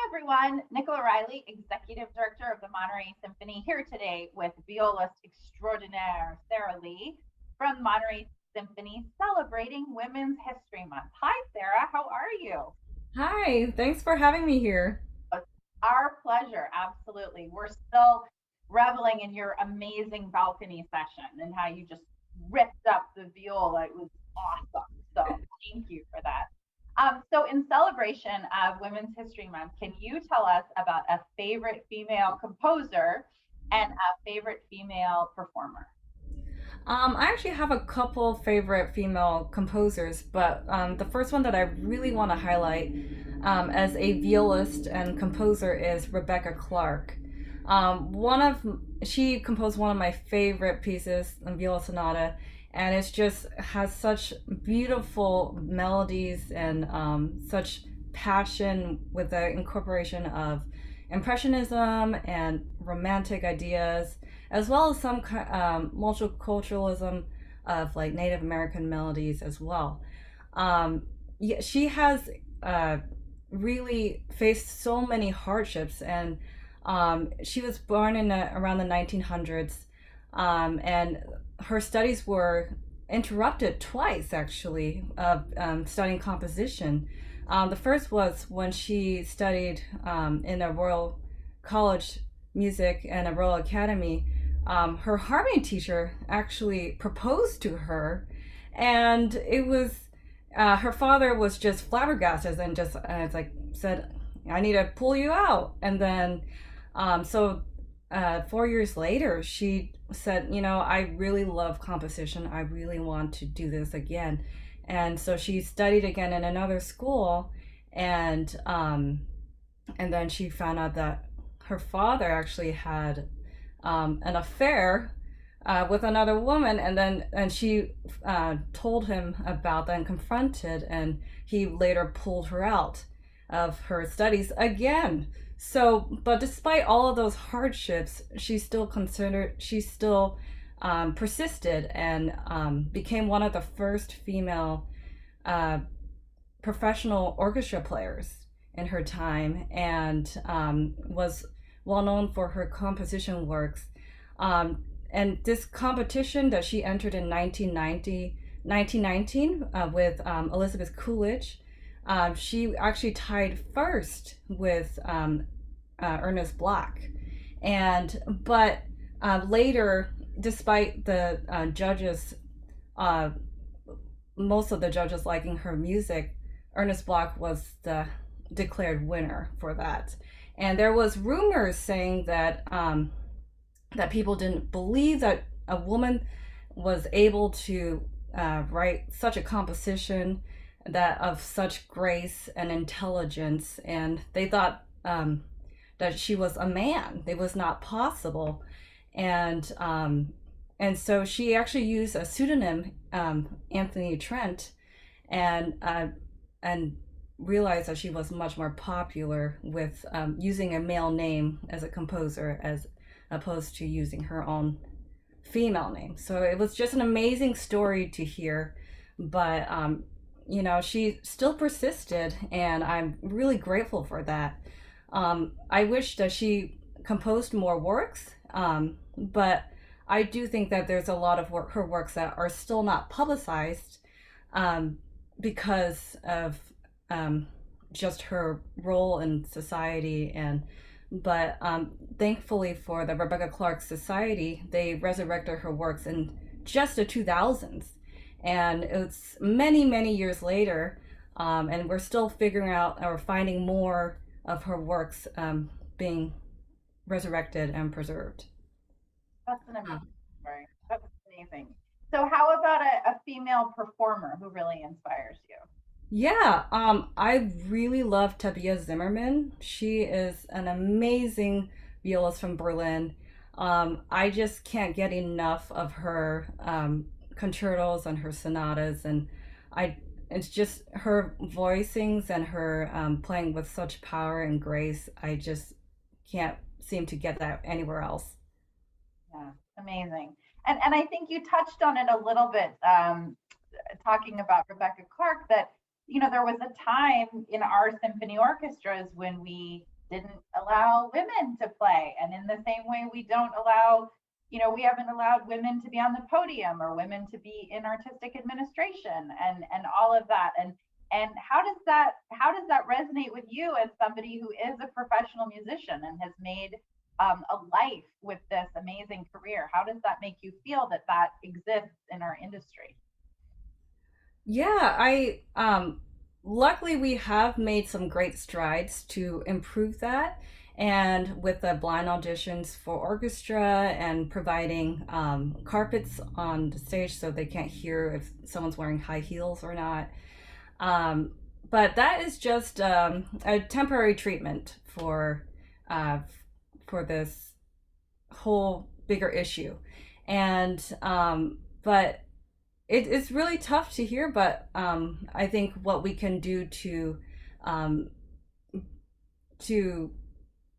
Everyone. Nicola Reilly, Executive Director of the Monterey Symphony, here today with violist extraordinaire Sarah Lee from Monterey Symphony celebrating Women's History Month. Hi, Sarah. How are you? Hi, thanks for having me here. It's our pleasure. Absolutely. We're still reveling in your amazing balcony session and how you just ripped up the viola. It was awesome. So thank you for that. So, in celebration of Women's History Month, can you tell us about a favorite female composer and a favorite female performer? I actually have a couple favorite female composers, but the first one that I really want to highlight as a violist and composer is Rebecca Clark. One of She composed one of my favorite pieces, a viola sonata, and it just has such beautiful melodies and such passion with the incorporation of impressionism and romantic ideas, as well as some multiculturalism of like Native American melodies as well. Yeah, she has uh, really faced so many hardships, and she was born in around the 1900s, and her studies were interrupted twice actually of studying composition. The first was when she studied in a Royal College Music and a Royal Academy. Her harmony teacher actually proposed to her, and it was her father was just flabbergasted and just it's like said, "I need to pull you out." And then, 4 years later, she said, I really love composition. I really want to do this again. And so she studied again in another school, and and then she found out that her father actually had an affair with another woman, and she told him about that and confronted, and he later pulled her out of her studies again. So, but despite all of those hardships, she still persisted and became one of the first female uh, professional orchestra players in her time, and was well known for her composition works. And this competition that she entered in 1919 with Elizabeth Coolidge, she actually tied first with Ernest Bloch. But later, despite the judges, uh, most of the judges liking her music, Ernest Bloch was the declared winner for that. And there was rumors saying that people didn't believe that a woman was able to write such a composition that of such grace and intelligence, and they thought that she was a man. It was not possible, and and so she actually used a pseudonym, Anthony Trent, and and realized that she was much more popular with using a male name as a composer as opposed to using her own female name. So it was just an amazing story to hear, but she still persisted, and I'm really grateful for that. I wish that she composed more works, but I do think that there's a lot of her works that are still not publicized um, because of um, just her role in society. And but thankfully for the Rebecca Clark Society, they resurrected her works in just the 2000s, and it's many many years later, and we're still figuring out or finding more of her works being resurrected and preserved. That's an amazing story. That's amazing. So, how about a female performer who really inspires you? Yeah, I really love Tabia Zimmerman. She is an amazing violist from Berlin. I just can't get enough of her concertos and her sonatas, and I it's just her voicings and her playing with such power and grace. I just can't seem to get that anywhere else. Yeah, amazing. And I think you touched on it a little bit, talking about Rebecca Clark, that there was a time in our symphony orchestras when we didn't allow women to play. And in the same way, we don't allow, we haven't allowed women to be on the podium or women to be in artistic administration and all of that. And how does that resonate with you as somebody who is a professional musician and has made a life with this amazing career? How does that make you feel that that exists in our industry? Yeah, I luckily we have made some great strides to improve that. And with the blind auditions for orchestra and providing carpets on the stage so they can't hear if someone's wearing high heels or not. Um, but that is just a temporary treatment uh, for this whole bigger issue. And but it's really tough to hear, but I think what we can do um, to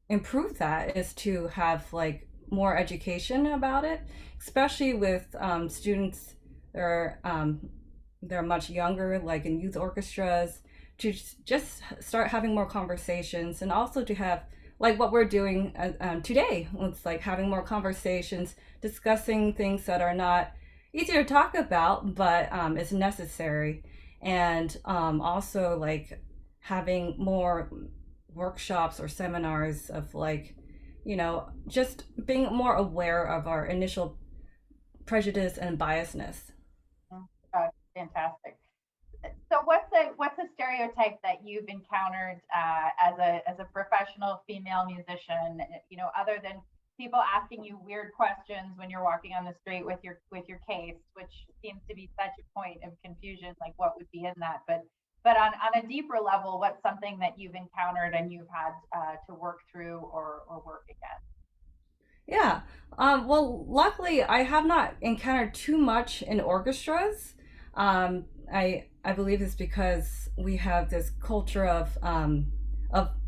improve that is to have like more education about it, especially with students that they're much younger, like in youth orchestras, to just start having more conversations, and also to have like what we're doing today. It's like having more conversations, discussing things that are not easy to talk about, but is necessary, and also like having more workshops or seminars of like, just being more aware of our initial prejudice and biasness. Fantastic. So what's a stereotype that you've encountered as a professional female musician? Other than people asking you weird questions when you're walking on the street with your case, which seems to be such a point of confusion, like what would be in that. But on a deeper level, what's something that you've encountered and you've had to work through or work against? Yeah. Well, luckily, I have not encountered too much in orchestras. I believe it's because we have this culture of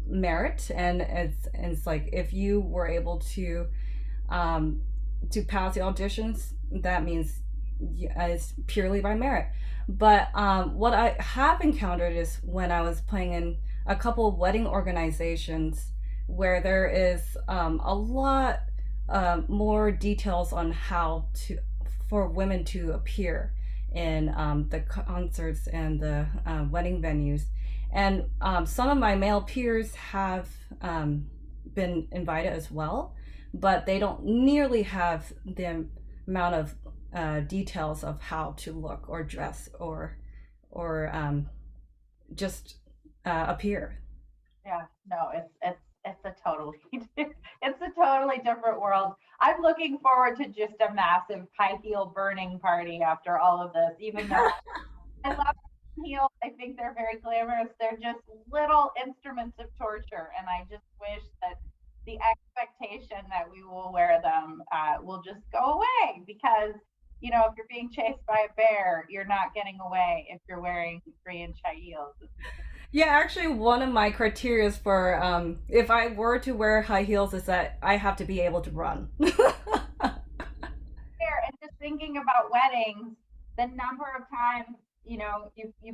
merit, and it's like if you were able um, to pass the auditions, that means it's purely by merit. But what I have encountered is when I was playing in a couple of wedding organizations where there is a lot more details on how to for women to appear in the concerts and the wedding venues. And some of my male peers have been invited as well, but they don't nearly have the amount of details of how to look or dress or just appear. Yeah, no, it's a totally it's a totally different world. I'm looking forward to just a massive high heel burning party after all of this, even though I love heels. I think they're very glamorous. They're just little instruments of torture, and I just wish that the expectation that we will wear them will just go away because if you're being chased by a bear, you're not getting away if you're wearing 3-inch high heels. Yeah, actually, one of my criterias for if I were to wear high heels is that I have to be able to run. There, and just thinking about weddings, the number of times you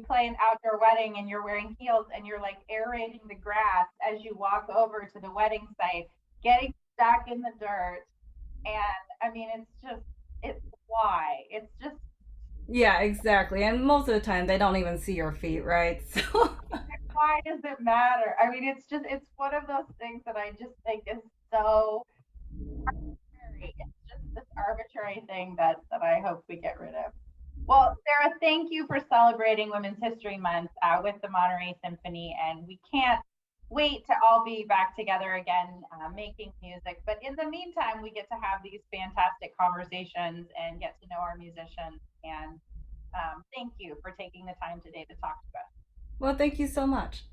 play an outdoor wedding and you're wearing heels and you're like aerating the grass as you walk over to the wedding site, getting stuck in the dirt. And I mean, it's why it's just Yeah, exactly. And most of the time, they don't even see your feet, right? So, why does it matter? I mean, it's one of those things that I just think is so arbitrary. It's just this arbitrary thing that I hope we get rid of. Well, Sarah, thank you for celebrating Women's History Month with the Monterey Symphony, and we can't wait to all be back together again making music. But in the meantime, we get to have these fantastic conversations and get to know our musicians. And thank you for taking the time today to talk to us. well, thank you so much.